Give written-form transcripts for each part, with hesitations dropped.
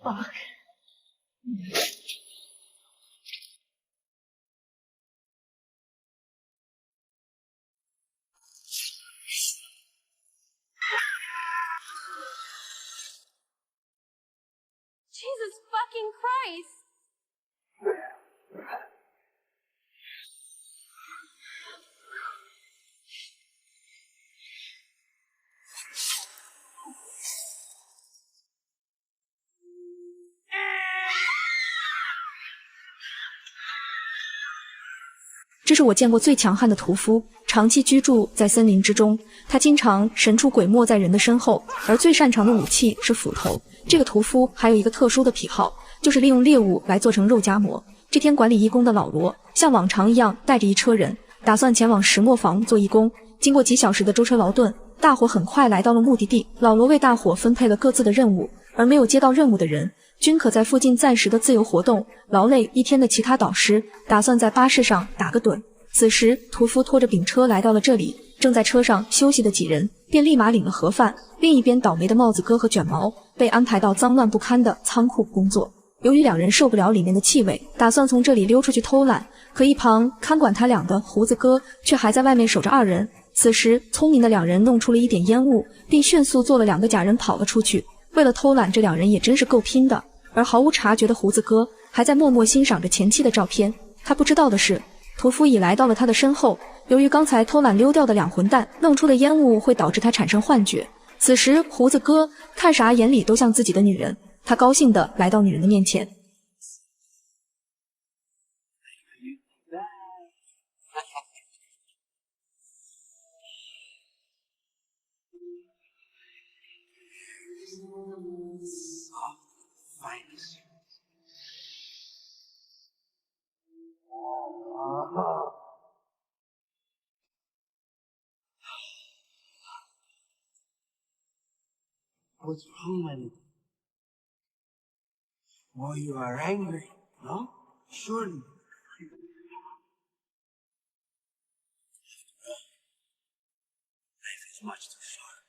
Fuck. Jesus fucking Christ! 这是我见过最强悍的屠夫，长期居住在森林之中，他经常神出鬼没在人的身后，而最擅长的武器是斧头。这个屠夫还有一个特殊的癖好，就是利用猎物来做成肉夹馍。这天，管理义工的老罗像往常一样带着一车人，打算前往石磨坊做义工。经过几小时的舟车劳顿，大伙很快来到了目的地。老罗为大伙分配了各自的任务，而没有接到任务的人均可在附近暂时的自由活动。劳累一天的其他导师打算在巴士上打个盹。此时，屠夫拖着饼车来到了这里，正在车上休息的几人便立马领了盒饭。另一边，倒霉的帽子哥和卷毛被安排到脏乱不堪的仓库工作。由于两人受不了里面的气味，打算从这里溜出去偷懒，可一旁看管他俩的胡子哥却还在外面守着二人。此时，聪明的两人弄出了一点烟雾，并迅速做了2个假人跑了出去。为了偷懒，这两人也真是够拼的。而毫无察觉的胡子哥还在默默欣赏着前妻的照片。他不知道的是，屠夫已来到了他的身后。由于刚才偷懒溜掉的两混蛋弄出的烟雾会导致他产生幻觉，此时胡子哥看啥眼里都像自己的女人。他高兴地来到女人的面前。What's wrong, man? Oh, you are angry, no? Surely. Life is much too short.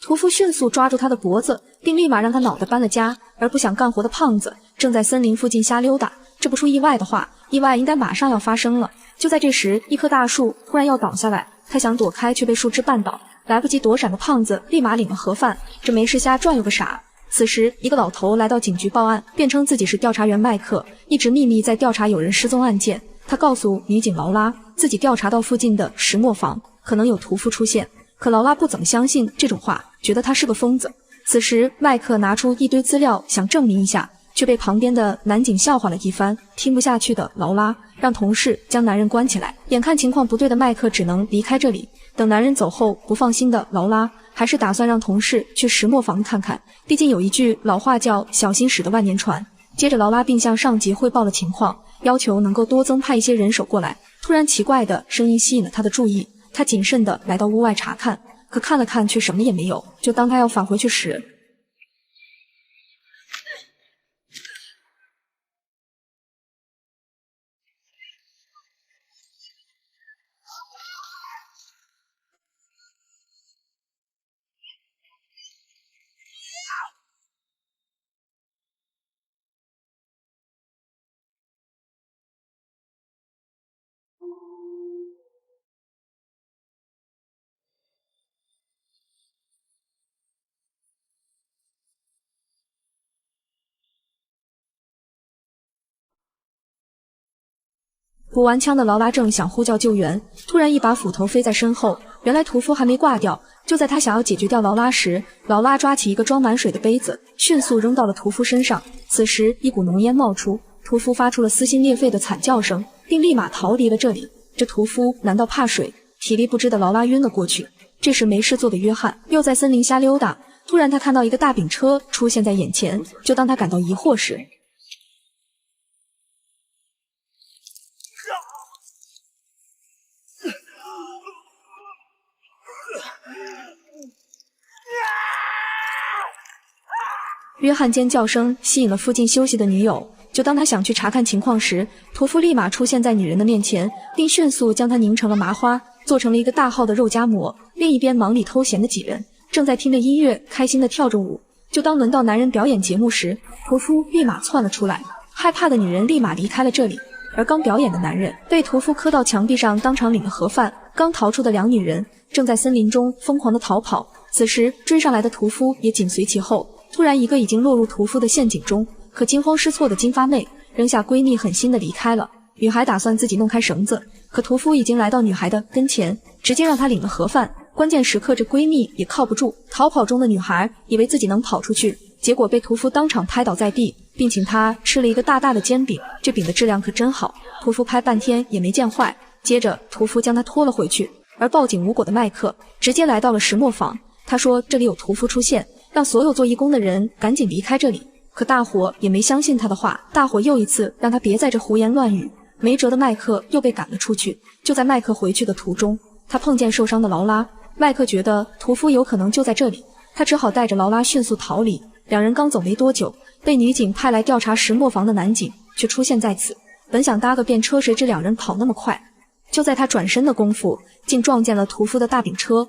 屠夫迅速抓住他的脖子，并立马让他脑袋搬了家。而不想干活的胖子正在森林附近瞎溜达，这不出意外的话，意外应该马上要发生了。就在这时，一棵大树突然要倒下来，他想躲开，却被树枝绊倒。来不及躲闪的胖子立马领了盒饭，这没事瞎转悠个啥？此时，一个老头来到警局报案，辩称自己是调查员麦克，一直秘密在调查有人失踪案件。他告诉女警劳拉，自己调查到附近的石磨坊可能有屠夫出现。可劳拉不怎么相信这种话，觉得他是个疯子。此时，麦克拿出一堆资料想证明一下，却被旁边的男警笑话了一番。听不下去的劳拉让同事将男人关起来。眼看情况不对的麦克只能离开这里。等男人走后，不放心的劳拉还是打算让同事去石磨坊看看，毕竟有一句老话叫小心驶得万年船。接着劳拉并向上级汇报了情况，要求能够多增派一些人手过来。突然奇怪的声音吸引了他的注意，他谨慎地来到屋外查看，可看了看却什么也没有。就当他要返回去时，补完枪的劳拉正想呼叫救援，突然一把斧头飞在身后。原来屠夫还没挂掉。就在他想要解决掉劳拉时，劳拉抓起一个装满水的杯子，迅速扔到了屠夫身上。此时一股浓烟冒出，屠夫发出了撕心裂肺的惨叫声，并立马逃离了这里。这屠夫难道怕水？体力不支的劳拉晕了过去。这时没事做的约翰又在森林瞎溜达，突然他看到一个大饼车出现在眼前。就当他感到疑惑时，约翰尖叫声吸引了附近休息的女友。就当他想去查看情况时，屠夫立马出现在女人的面前，并迅速将她拧成了麻花，做成了一个大号的肉夹馍。另一边忙里偷闲的几人正在听着音乐开心的跳着舞。就当轮到男人表演节目时，屠夫立马窜了出来，害怕的女人立马离开了这里。而刚表演的男人被屠夫磕到墙壁上，当场领了盒饭。刚逃出的两女人正在森林中疯狂的逃跑，此时追上来的屠夫也紧随其后。突然，一个已经落入屠夫的陷阱中，可惊慌失措的金发妹扔下闺蜜，狠心的离开了。女孩打算自己弄开绳子，可屠夫已经来到女孩的跟前，直接让她领了盒饭。关键时刻，这闺蜜也靠不住，逃跑中的女孩以为自己能跑出去，结果被屠夫当场拍倒在地，并请她吃了一个大大的煎饼，这饼的质量可真好。屠夫拍半天也没见坏，接着屠夫将她拖了回去。而报警无果的麦克直接来到了石磨坊，他说这里有屠夫出现，让所有做义工的人赶紧离开这里。可大伙也没相信他的话，大伙又一次让他别在这胡言乱语。没辙的麦克又被赶了出去。就在麦克回去的途中，他碰见受伤的劳拉。麦克觉得屠夫有可能就在这里，他只好带着劳拉迅速逃离。两人刚走没多久，被女警派来调查石磨坊的男警却出现在此。本想搭个便车，谁知两人跑那么快，就在他转身的功夫，竟撞见了屠夫的大饼车。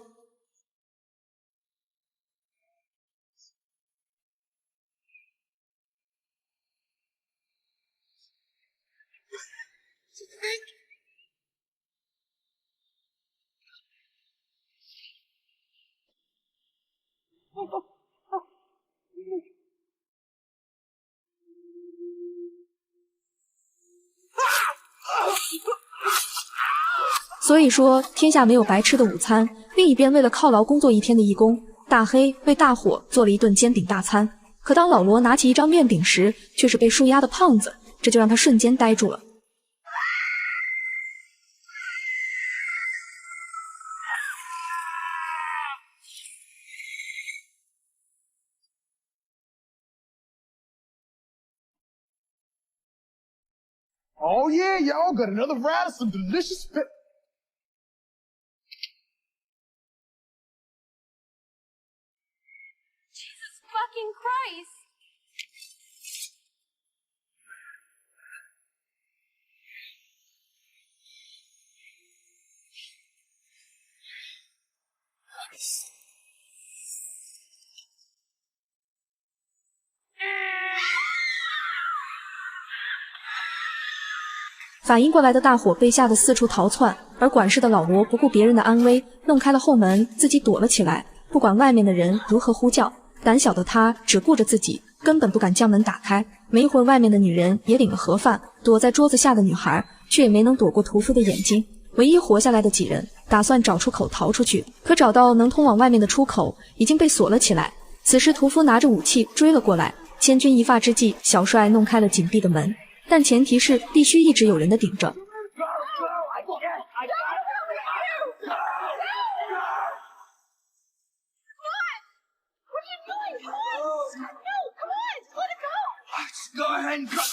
所以说，天下没有白吃的午餐。另一边，为了犒劳工作一天的义工，大黑为大伙做了一顿煎饼大餐。可当老罗拿起一张面饼时，却是被树压的胖子，这就让他瞬间呆住了。Oh yeah, y'all got another round of some delicious Jesus fucking Christ! Nice. 反应过来的大伙被吓得四处逃窜，而管事的老罗不顾别人的安危，弄开了后门，自己躲了起来，不管外面的人如何呼叫。胆小的他只顾着自己，根本不敢将门打开。没一会儿，外面的女人也领了盒饭，躲在桌子下的女孩却也没能躲过屠夫的眼睛。唯一活下来的几人打算找出口逃出去，可找到能通往外面的出口已经被锁了起来。此时屠夫拿着武器追了过来，千钧一发之际，小帅弄开了紧闭的门，但前提是必须一直有人的顶着。Go ahead and cut.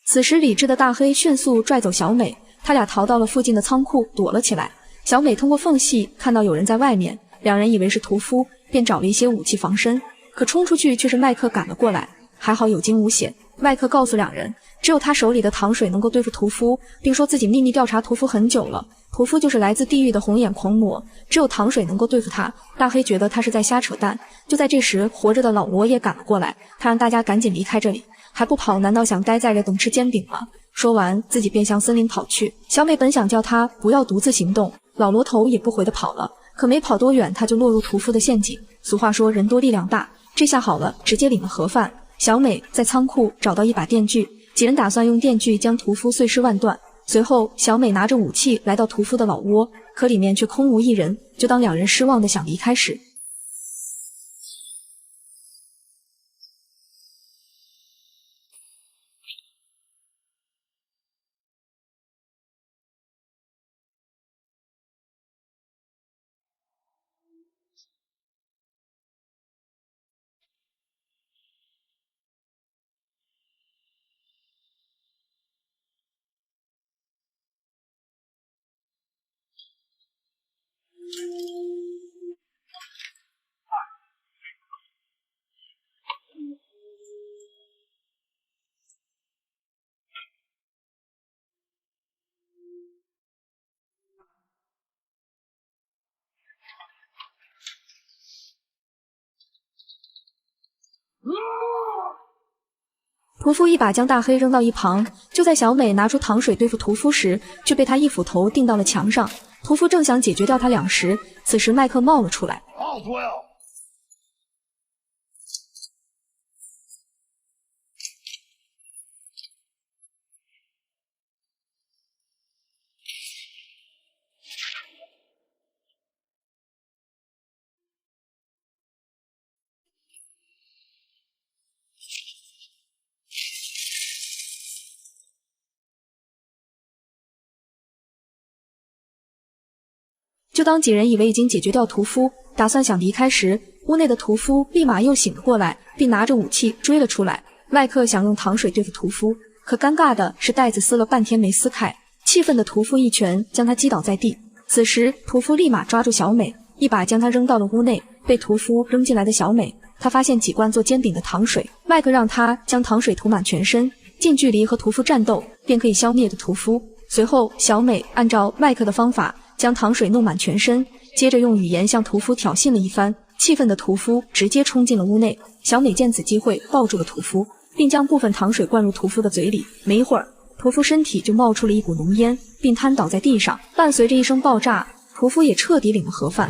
此时理智的大黑迅速拽走小美，他俩逃到了附近的仓库躲了起来。小美通过缝隙看到有人在外面，两人以为是屠夫，便找了一些武器防身。可冲出去却是麦克赶了过来，还好有惊无险。麦克告诉两人，只有他手里的糖水能够对付屠夫，并说自己秘密调查屠夫很久了，屠夫就是来自地狱的红眼狂魔，只有糖水能够对付他。大黑觉得他是在瞎扯淡。就在这时，活着的老罗也赶了过来，他让大家赶紧离开这里，还不跑，难道想待在这等吃煎饼吗？说完，自己便向森林跑去。小美本想叫他不要独自行动，老罗头也不回的跑了，可没跑多远，他就落入屠夫的陷阱。俗话说人多力量大，这下好了，直接领了盒饭。小美在仓库找到一把电锯，几人打算用电锯将屠夫碎尸万段。随后，小美拿着武器来到屠夫的老窝，可里面却空无一人。就当两人失望的想离开时，屠夫一把将大黑扔到一旁，就在小美拿出糖水对付屠夫时，却被他一斧头钉到了墙上。屠夫正想解决掉他俩时，此时麦克冒了出来。All's well. 就当几人以为已经解决掉屠夫，打算想离开时，屋内的屠夫立马又醒了过来，并拿着武器追了出来。麦克想用糖水对付屠夫，可尴尬的是袋子撕了半天没撕开，气愤的屠夫一拳将他击倒在地。此时屠夫立马抓住小美，一把将她扔到了屋内。被屠夫扔进来的小美，她发现几罐做煎饼的糖水，麦克让她将糖水涂满全身，近距离和屠夫战斗便可以消灭的屠夫。随后小美按照麦克的方法将糖水弄满全身，接着用语言向屠夫挑衅了一番。气愤的屠夫直接冲进了屋内，小美见此机会抱住了屠夫，并将部分糖水灌入屠夫的嘴里。没一会儿，屠夫身体就冒出了一股浓烟，并瘫倒在地上。伴随着一声爆炸，屠夫也彻底领了盒饭。